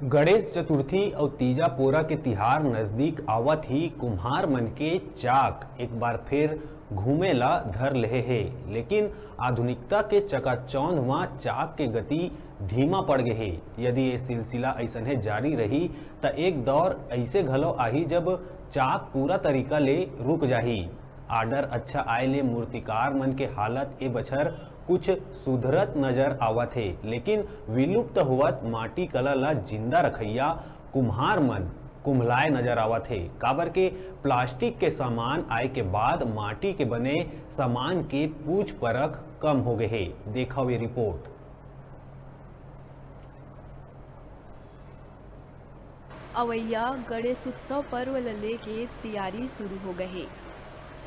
गणेश चतुर्थी और तीजा पोरा के तिहार नजदीक आवत ही कुम्हार मन के चाक एक बार फिर घूमे ला धर लहे है। लेकिन आधुनिकता के चकाचौंध वहाँ चाक के गति धीमा पड़ गए है। यदि ये सिलसिला ऐसने जारी रही तो एक दौर ऐसे घलो आही जब चाक पूरा तरीका ले रुक जाही। आर्डर अच्छा आए ले मूर्तिकार मन के हालत ए बछर कुछ सुधरत नजर आवत है। लेकिन विलुप्त हुवत माटी कला ला जिंदा रखैया कुम्हार मन कुम्हलाए नजर आवत है। काबर के प्लास्टिक के सामान आए के बाद माटी के बने सामान के पूछ परख कम हो गए है। देखा ये रिपोर्ट। अवैया गणेश उत्सव पर्व ले के तैयारी शुरू हो गए।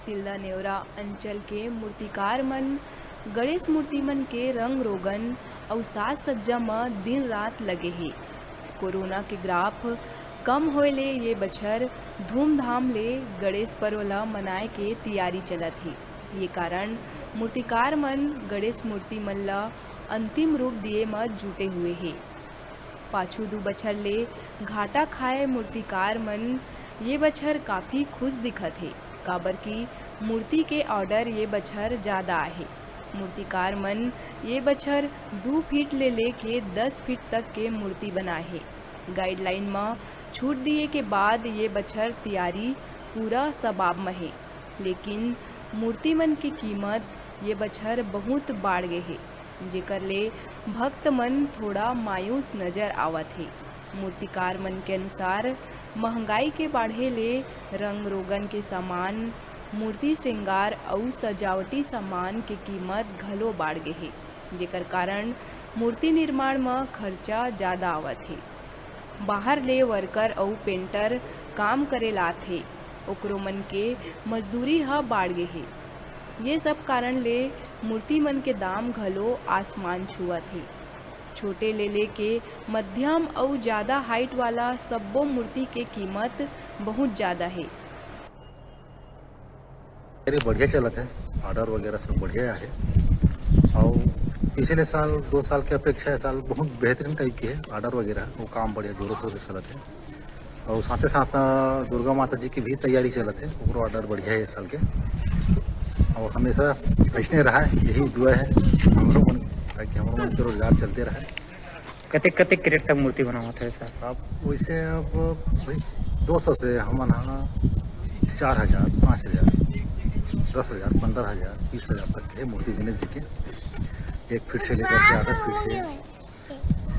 तिल्दा नेवरा अंचल के मूर्तिकार मन गणेश मूर्ति मन के रंग रोगन और साज सज्जा में दिन रात लगे हैं। कोरोना के ग्राफ कम होए ले ये बछर धूमधाम ले गणेश पर्व ला मनाए के तैयारी चलत है। ये कारण मूर्तिकार मन गणेश मूर्ति मन ला अंतिम रूप दिए में जुटे हुए हैं। पाछू 2 बछर ले घाटा खाए मूर्तिकार मन ये बछर काफ़ी खुश दिखत है। काबर की मूर्ति के ऑर्डर ये बछर ज़्यादा है। मूर्तिकार मन ये बछर 2 फीट ले लेके 10 फीट तक के मूर्ति बनाए है। गाइडलाइन में छूट दिए के बाद ये बछर तैयारी पूरा सबाब में है। लेकिन मूर्ति मन की कीमत ये बछर बहुत बढ़ गए है, जेकर ले भक्त मन थोड़ा मायूस नजर आवत है। मूर्तिकार मन के अनुसार महंगाई के बढ़े ले रंग रोगन के सामान, मूर्ति श्रृंगार और सजावटी सामान के कीमत घलो बढ़ गए है, जेकर कारण मूर्ति निर्माण में खर्चा ज़्यादा आवत है। बाहर ले वर्कर और पेंटर काम करे लात है, ओकरो मन के मजदूरी ह बढ़ गए है। ये सब कारण ले मूर्ति मन के दाम घलो आसमान छुअत है। छोटे ले लेके मध्यम और ज़्यादा हाइट वाला सब्बो मूर्ति के कीमत बहुत ज़्यादा है। बढ़िया चलत है, ऑर्डर वगैरह सब बढ़िया है और पिछले साल 2 साल के अपेक्षा इस साल बहुत बेहतरीन टाइप की है। ऑर्डर वगैरह वो काम बढ़िया जोरों शोरों से चलत है और साथ साथ दुर्गा माता जी की भी तैयारी चलत है। वो ऑर्डर बढ़िया है इस साल के और हमेशा ऐसे रहा है, यही दुआ है हमारे मन ताकि हमारे मन के रोजगार चलते रहे। कतेक कतेक क्रेट तक मूर्ति बनावत है सर? अब वैसे अब 200 से हम 4000, 5000, 10,000, 15,000, 20,000 तक है मूर्ति गणेश जी के। 1 फीट से लेकर के आधा फीट से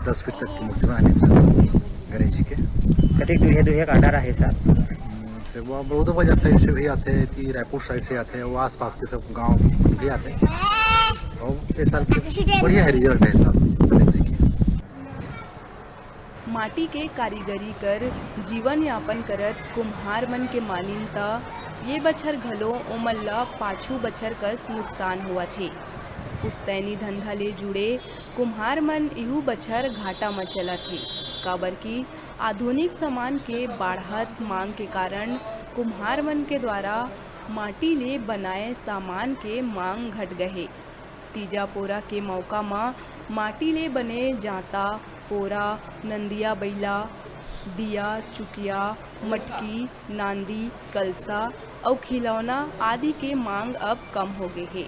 10 फीट तक की मूर्ति बनानी सर गणेश जी के। कतेक दूरिया का ऑर्डर है सर? वो बड़ौदा बाजार साइड से भी आते हैं, रायपुर साइड से आते हैं, वो आसपास के सब गांव भी आते हैं और इस साल की बढ़िया है रिजल्ट है इस साल गणेश जी की। माटी के कारीगरी कर जीवन यापन करत कुम्हार मन के मानिनता ये बछर घलो ओमन ला पाछू बछर कस नुकसान हुआ थे। पुस्तैनी धंधा ले जुड़े कुम्हार मन इहू बछर घाटा में चलत थे। काबर की आधुनिक सामान के बढ़त मांग के कारण कुम्हार मन के द्वारा माटी ले बनाए सामान के मांग घट गए। तीजा पोरा के मौका में माटी ले बने जाता, पोरा, नंदिया बैला, दिया, चुकिया, मटकी, नांदी, कलसा और खिलौना आदि के मांग अब कम हो गए है।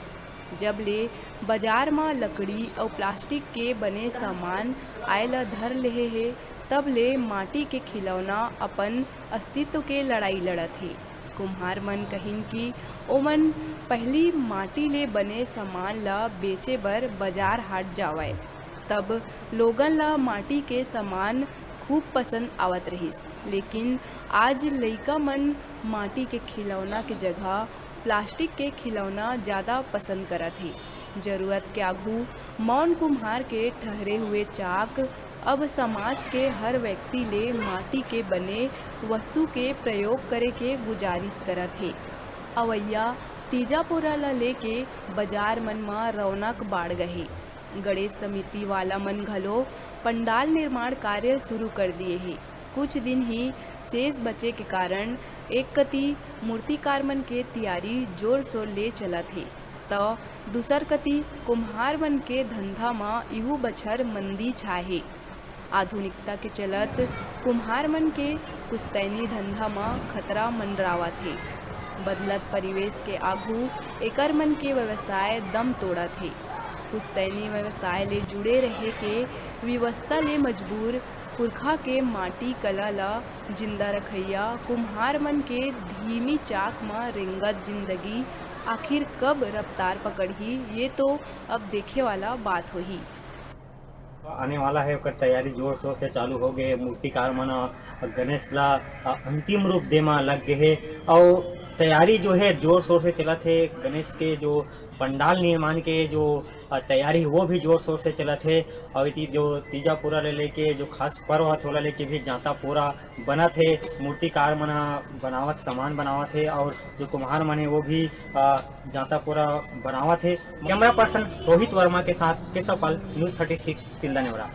जब ले बाजार में लकड़ी और प्लास्टिक के बने सामान आयला धर ले है, तब ले माटी के खिलौना अपन अस्तित्व के लड़ाई लड़त है। कुम्हार मन कहिन कि ओमन पहली माटी ले बने सामान ला बेचे बर बाजार हाट जावय, तब लोगन ला माटी के सामान खूब पसंद आवत रहिस। लेकिन आज लइका मन माटी के खिलौना के जगह प्लास्टिक के खिलौना ज़्यादा पसंद करत है। जरूरत के आगू मौन कुम्हार के ठहरे हुए चाक अब समाज के हर व्यक्ति ले माटी के बने वस्तु के प्रयोग करे के गुजारिश करत है। अवैया तीजा पोरा ला लेके बाजार मन में रौनक बाढ़ गए। गणेश समिति वाला मन घलो पंडाल निर्माण कार्य शुरू कर दिए हैं। कुछ दिन ही शेष बचे के कारण एक कति मूर्तिकार मन के तैयारी जोर शोर ले चलत है, तो दूसर कति कुम्हार मन के धंधा में इहू बछर मंदी छाए। आधुनिकता के चलत कुम्हार मन के पुस्तैनी धंधा में खतरा मंडरावत थे। बदलत परिवेश के आघू एकर मन के व्यवसाय दम तोड़त थे। पुस्तैनी व्यवसाय ले जुड़े रहे के व्यवस्था ले मजबूर पुरखा के माटी कला ला जिंदा रखैया कुम्हार मन के धीमी चाक में रेंगत जिंदगी आखिर कब रफ्तार पकड़ही, ये तो अब देखे वाला बात होही। आने वाला है ओकर तैयारी जोर शोर से चालू हो गए। मूर्तिकार मन गणेश ला अंतिम रूप दे मा लग गए है और तैयारी जो है जोर शोर से चलत है। गणेश के जो पंडाल निर्माण के जो तैयारी वो भी जोर शोर से चलत है और जो तीजा पूरा ले लेके जो खास पर्व थोड़ा लेके भी जाता पूरा बनत है। मूर्तिकार मन बनावत सामान बनावत है और जो कुम्हार मन है वो भी जाता पूरा बनावत है। कैमरा पर्सन रोहित वर्मा के साथ केशव पाल, न्यूज़ 36 तिल्दा नेवरा।